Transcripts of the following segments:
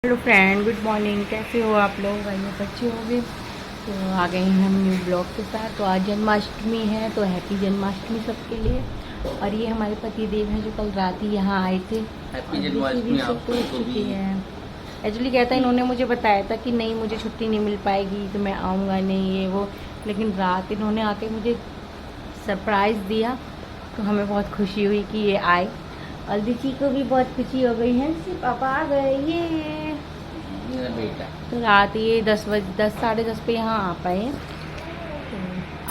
Hello friend, good morning. कैसे हो आप लोग? घर में बच्चे हो गए तो आ गए हैं हम न्यू ब्लॉग के साथ। तो आज जन्माष्टमी है तो हैप्पी जन्माष्टमी सबके लिए। और ये हमारे पति देव हैं जो कल रात ही यहाँ आए थे। हैप्पी जन्माष्टमी आपको चुकी है। एक्चुअली कहता इन्होंने मुझे बताया था कि नहीं मुझे छुट्टी नहीं मिल पाएगी तो मैं आऊँगा नहीं ये वो, लेकिन रात इन्होंने आके मुझे सरप्राइज़ दिया तो हमें बहुत खुशी हुई कि ये आए। और दिची को भी बहुत खुशी हो गई है कि पापा आ गए ये। मेरा बेटा तो रात ये 10 साढ़े 10 पे यहाँ आ पाए। तो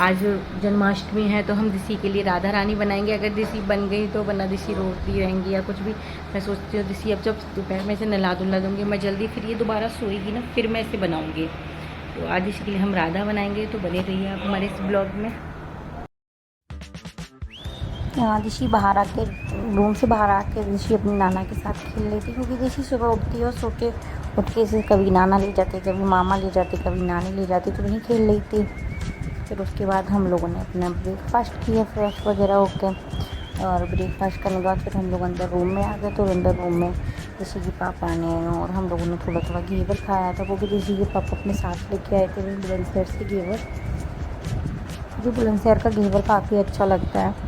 आज जन्माष्टमी है तो हम दिसी के लिए राधा रानी बनाएंगे। अगर दिसी बन गई तो वरना दिसी रोती रहेंगी या कुछ भी। मैं सोचती हूँ दिसी अब जब दोपहर में से नला धुला दूँगी मैं जल्दी, फिर ये दोबारा सोएगी ना, फिर मैं इसे बनाऊँगी। तो आज इसके लिए हम राधा बनाएंगे, तो बने रहिए आप हमारे इस ब्लॉग में। यहाँ दिशी बाहर आके, रूम से बाहर आके दिशी अपनी नाना के साथ खेल लेती, क्योंकि दिशी सुबह उठती है और सो के उठ के इसे कभी नाना ले जाते, कभी मामा ले जाते, कभी नानी ले जाती, तो वहीं खेल लेती। फिर उसके बाद हम लोगों ने अपना ब्रेकफास्ट किया फ्रेश वगैरह होकर। और ब्रेकफास्ट करने के बाद फिर हम लोग अंदर रूम में आ गए। तो अंदर रूम में दिशी के पापा ने और हम लोगों ने थोड़ा थोड़ा घेवर खाया था। वो भी दिशी के पापा अपने साथ लेके आए थे बुलंदशहर से घेवर। जो बुलंदशहर का घेवर काफ़ी अच्छा लगता है।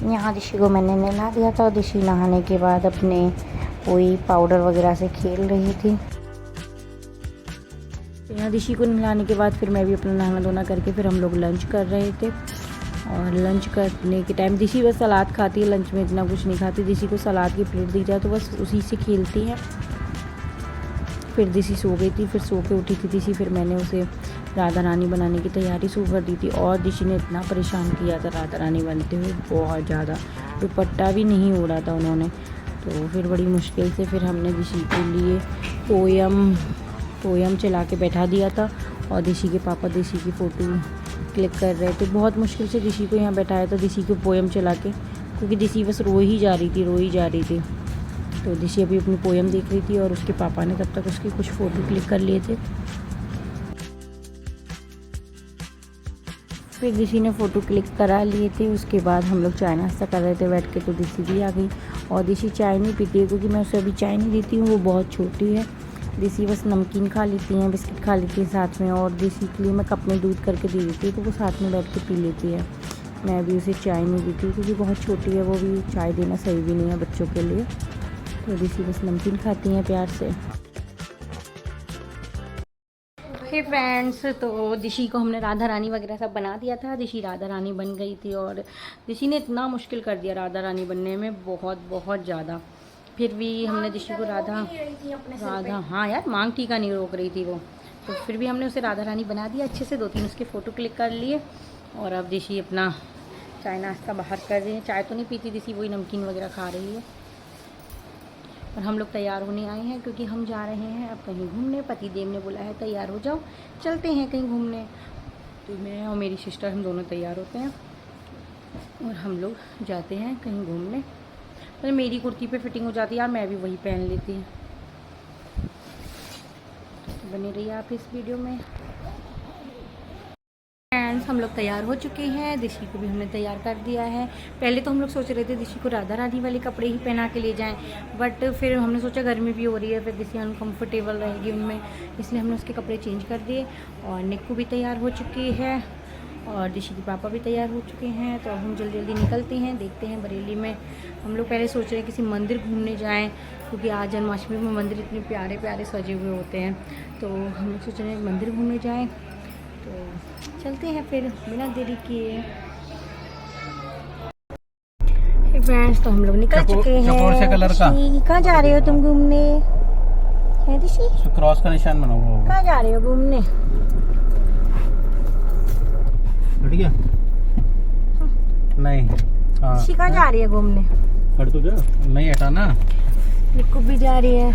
यहाँ दिशी को मैंने नहला दिया था और दिशी नहाने के बाद अपने वही पाउडर वगैरह से खेल रही थी। तो यहाँ दिशी को नहलाने के बाद फिर मैं भी अपना नहाना धोना करके फिर हम लोग लंच कर रहे थे। और लंच करने के टाइम दिशी बस सलाद खाती है, लंच में इतना कुछ नहीं खाती। दिशी को सलाद की प्लेट दी जाए तो बस उसी से खेलती है। फिर दिशी सो गई थी, फिर सो के उठी थी दिशी। फिर मैंने उसे राधा रानी बनाने की तैयारी शुरू कर दी थी। और दिशी ने इतना परेशान किया था राधा रानी बनते हुए, बहुत ज़्यादा। दुपट्टा भी नहीं ओढ़ा था उन्होंने। तो फिर बड़ी मुश्किल से फिर हमने दिशी के लिए पोयम चला के बैठा दिया था। और दिशी के पापा दिशी की फ़ोटो क्लिक कर रहे थे। बहुत मुश्किल से दिशी को यहाँ बैठाया था दिशी को पोयम चला के, क्योंकि दिशी बस रो ही जा रही थी। तो दिशी अभी अपनी पोयम देख रही थी और उसके पापा ने तब तक उसकी कुछ फ़ोटो क्लिक कर लिए थे। फिर दिशी ने फ़ोटो क्लिक करा लिए थे। उसके बाद हम लोग चाय नाश्ता कर रहे थे बैठ के। तो दिशी भी आ गई और दिशी चाय नहीं पीती है, क्योंकि मैं उसे अभी चाय नहीं देती हूँ, वो बहुत छोटी है। दिशी बस नमकीन खा लेती हैं, बिस्किट खा लेती है साथ में। और दिशी के लिए मैं कप में दूध करके दे देती हूँ तो वो साथ में बैठ के पी लेती है। मैं अभी उसे चाय नहीं देती क्योंकि बहुत छोटी है, वो भी चाय देना सही भी नहीं है बच्चों के लिए। तो दिशी बस नमकीन खाती हैं प्यार से। हे फ्रेंड्स, तो दिशी को हमने राधा रानी वगैरह सब बना दिया था। दिशी राधा रानी बन गई थी और दिशी ने इतना मुश्किल कर दिया राधा रानी बनने में, बहुत ज़्यादा। फिर भी हमने दिशी को राधा हाँ यार, मांग टीका नहीं रोक रही थी वो। तो फिर भी हमने उसे राधा रानी बना दिया अच्छे से। 2-3 उसके फ़ोटो क्लिक कर लिए। और अब दिशी अपना चाय नाश्ता बाहर कर रही है। चाय तो नहीं पीती दिशी, वही नमकीन वगैरह खा रही है। और हम लोग तैयार होने आए हैं क्योंकि हम जा रहे हैं अब कहीं घूमने। पति देव ने बोला है तैयार हो जाओ, चलते हैं कहीं घूमने। तो मैं और मेरी सिस्टर हम दोनों तैयार होते हैं और हम लोग जाते हैं कहीं घूमने। तो मेरी कुर्ती पे फिटिंग हो जाती है यार, मैं भी वही पहन लेती हूँ। तो बने रहिए आप इस वीडियो में। फ्रेंड्स, हम लोग तैयार हो चुके हैं। दिशी को भी हमने तैयार कर दिया है। पहले तो हम लोग सोच रहे थे दिशी को राधा रानी वाले कपड़े ही पहना के ले जाएं, बट फिर हमने सोचा गर्मी भी हो रही है, फिर दिशी अनकम्फर्टेबल रहेगी उनमें, इसलिए हमने उसके कपड़े चेंज कर दिए। और निक्कू भी तैयार हो चुकी है और दिशी के पापा भी तैयार हो चुके हैं। तो हम जल्दी जल्दी निकलते हैं, देखते हैं बरेली में। हम लोग पहले सोच रहे हैं किसी मंदिर घूमने जाएँ, क्योंकि आज जन्माष्टमी में मंदिर इतने प्यारे प्यारे सजे हुए होते हैं। तो हम लोग सोच रहे हैं मंदिर घूमने जाएँ। तो चलते हैं फिर बिना देरी किए। फ्रेंड्स, तो हम लोग निकल चुके हैं। कौन से कलर का? कहाँ जा रहे हो तुम घूमने? हैं दिशी? क्रॉस का निशान बना हुआ होगा। कहाँ जा रहे हो घूमने? हट गया? नहीं। हाँ। दिशी कहाँ जा रही है घूमने? हट तो जा। नहीं हटाना। निक्कू भी जा रही है,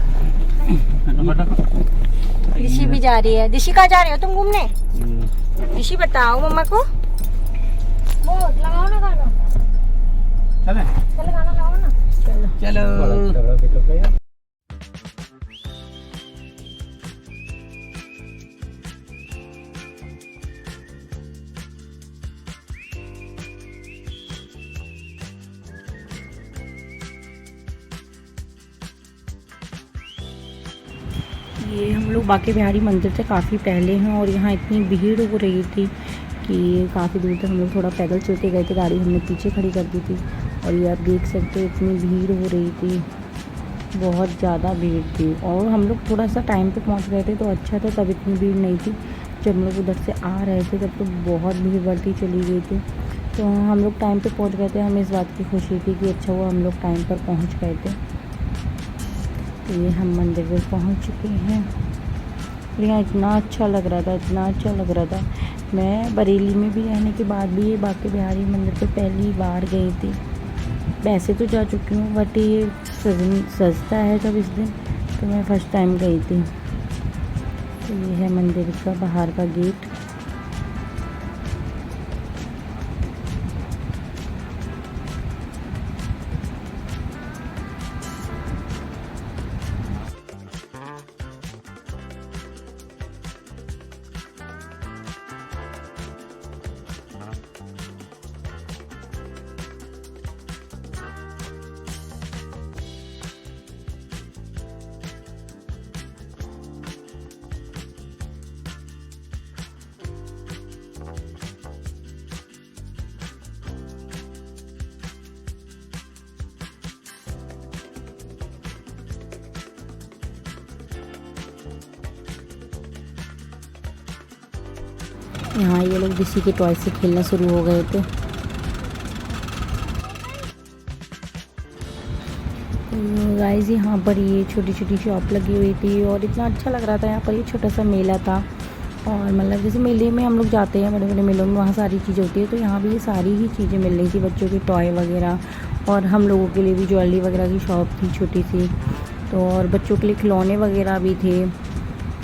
दिशी भी जा रही है। दिशी कहाँ जा रही हो तुम घूमने? दिशी बताओ मम्मा को। वो लगाओ ना गाना। चले चलो गाना लगाओ ना। चलो चलो। ये हम लोग बांके बिहारी मंदिर से काफ़ी पहले हैं और यहाँ इतनी भीड़ हो रही थी कि काफ़ी दूर तक हम लोग थोड़ा पैदल चल के गए थे। गाड़ी हमने पीछे खड़ी कर दी थी और ये आप देख सकते हो इतनी भीड़ हो रही थी, बहुत ज़्यादा भीड़ थी। और हम लोग थोड़ा सा टाइम पे पहुँच गए थे तो अच्छा था, तब इतनी भीड़ नहीं थी। जब हम लोग उधर से आ रहे थे तब तो बहुत भीड़ बढ़ती चली गई थी। तो हम लोग टाइम पे पहुँच गए थे, हमें इस बात की खुशी थी कि अच्छा हुआ हम लोग टाइम पर पहुँच गए थे। तो ये हम मंदिर में पहुंच चुके हैं। यहाँ इतना अच्छा लग रहा था, इतना अच्छा लग रहा था। मैं बरेली में भी रहने के बाद भी ये बांके बिहारी मंदिर पे पहली बार गई थी। वैसे तो जा चुकी हूँ बट ये सजता है जब इस दिन, तो मैं फर्स्ट टाइम गई थी। तो ये है मंदिर का बाहर का गेट। यहाँ ये लोग दिशी के टॉय से खेलना शुरू हो गए थे। गाइस यहाँ पर ये छोटी छोटी शॉप लगी हुई थी और इतना अच्छा लग रहा था। यहाँ पर ये छोटा सा मेला था और मतलब जैसे मेले में हम लोग जाते हैं, बड़े बड़े मेलों में वहाँ सारी चीज़ें होती है, तो यहाँ भी ये सारी ही चीज़ें मिल रही थी, बच्चों के टॉय वगैरह और हम लोगों के लिए भी ज्वेलरी वगैरह की शॉप थी छोटी सी। तो और बच्चों के लिए खिलौने वगैरह भी थे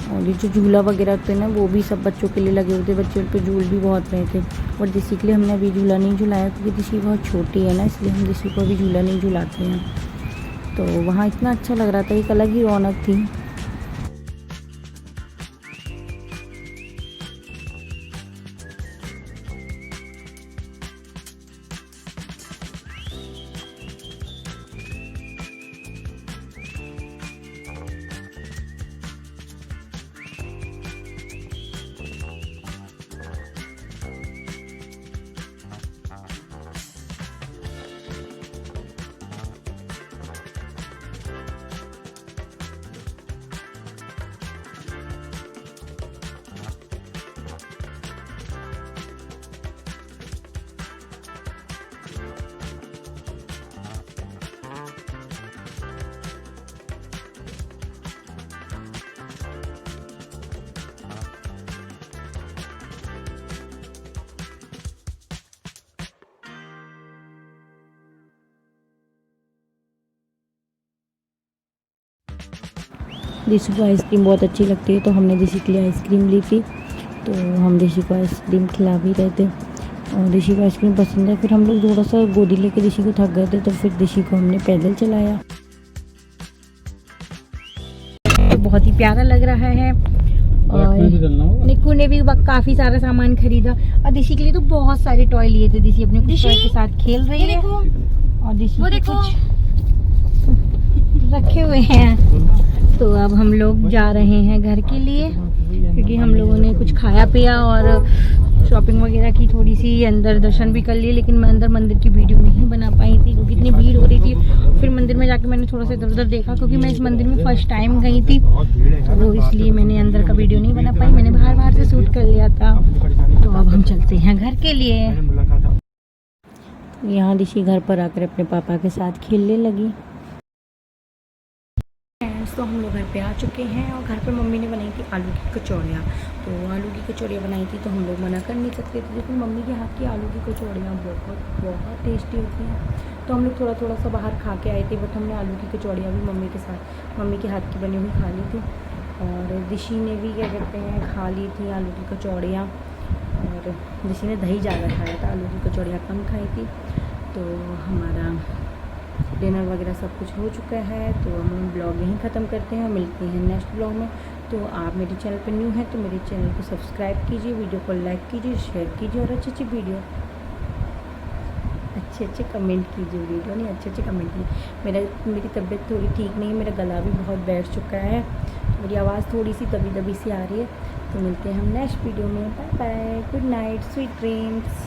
और ये जो झूला वगैरह होते हैं ना वो भी सब बच्चों के लिए लगे हुए थे। बच्चे पे झूल भी बहुत रहे थे और दिशी के लिए हमने अभी झूला नहीं झुलाया क्योंकि दिशी बहुत छोटी है ना, इसलिए हम दिशी को अभी झूला नहीं झुलाते हैं। तो वहाँ इतना अच्छा लग रहा था, एक अलग ही रौनक थी। दिशी को आइसक्रीम बहुत अच्छी लगती है तो हमने दिशी के लिए आइसक्रीम ली थी। तो हम दिशी को आइसक्रीम खिला भी रहे थे और दिशी को आइसक्रीम पसंद है। फिर हम लोग थोड़ा सा गोदी लेके दिशी को थक गए थे तो फिर दिशी को हमने पैदल चलाया। तो बहुत ही प्यारा लग रहा है और निक्कू ने भी काफ़ी सारा सामान खरीदा और दिशी के लिए तो बहुत सारे टॉय लिए थे। दिशी अपने टॉय के साथ खेल रही है और दिशी कुछ रखे हुए हैं। तो अब हम लोग जा रहे हैं घर के लिए क्योंकि हम लोगों ने कुछ खाया पिया और शॉपिंग वगैरह की, थोड़ी सी अंदर दर्शन भी कर लिए। लेकिन मैं अंदर मंदिर की वीडियो नहीं बना पाई थी क्योंकि इतनी भीड़ हो रही थी। फिर मंदिर में जाके मैंने थोड़ा सा इधर उधर देखा क्योंकि मैं इस मंदिर में फर्स्ट टाइम गई थी, तो इसलिए मैंने अंदर का वीडियो नहीं बना पाई। मैंने बाहर बाहर से शूट कर लिया था। तो अब हम चलते हैं घर के लिए। यहाँ दिशी घर पर आकर अपने पापा के साथ खेलने लगी। तो हम लोग घर पे आ चुके हैं और घर पे मम्मी ने बनाई थी आलू की कचौड़ियाँ। तो आलू की कचौड़ियाँ बनाई थी तो हम लोग मना कर नहीं सकते थे, लेकिन मम्मी के हाथ की आलू की कचौड़ियाँ बहुत बहुत टेस्टी होती हैं। तो हम लोग थोड़ा थोड़ा सा बाहर खा के आए थे, बट हमने आलू की कचौड़ियाँ भी मम्मी के हाथ की बनी हुई खा ली थी। और ऋषि ने भी क्या कहते हैं खा ली थी आलू की कचौड़ियाँ, और ऋषि ने दही ज़्यादा खाया था, आलू की कचौड़ियाँ कम खाई थी। तो हमारा डिनर वगैरह सब कुछ हो चुका है, तो हम ब्लॉग यहीं ख़त्म करते हैं, मिलते हैं नेक्स्ट ब्लॉग में। तो आप मेरे चैनल पर न्यू हैं तो मेरे चैनल को सब्सक्राइब कीजिए, वीडियो को लाइक कीजिए, शेयर कीजिए और अच्छी अच्छे कमेंट कीजिए, वीडियो नहीं अच्छे कमेंट कीजिए। मेरी तबीयत थोड़ी ठीक नहीं है, मेरा गला भी बहुत बैठ चुका है, मेरी आवाज़ थोड़ी सी दबी सी आ रही है। तो मिलते हैं हम नेक्स्ट वीडियो में, bye bye, good night, sweet dreams.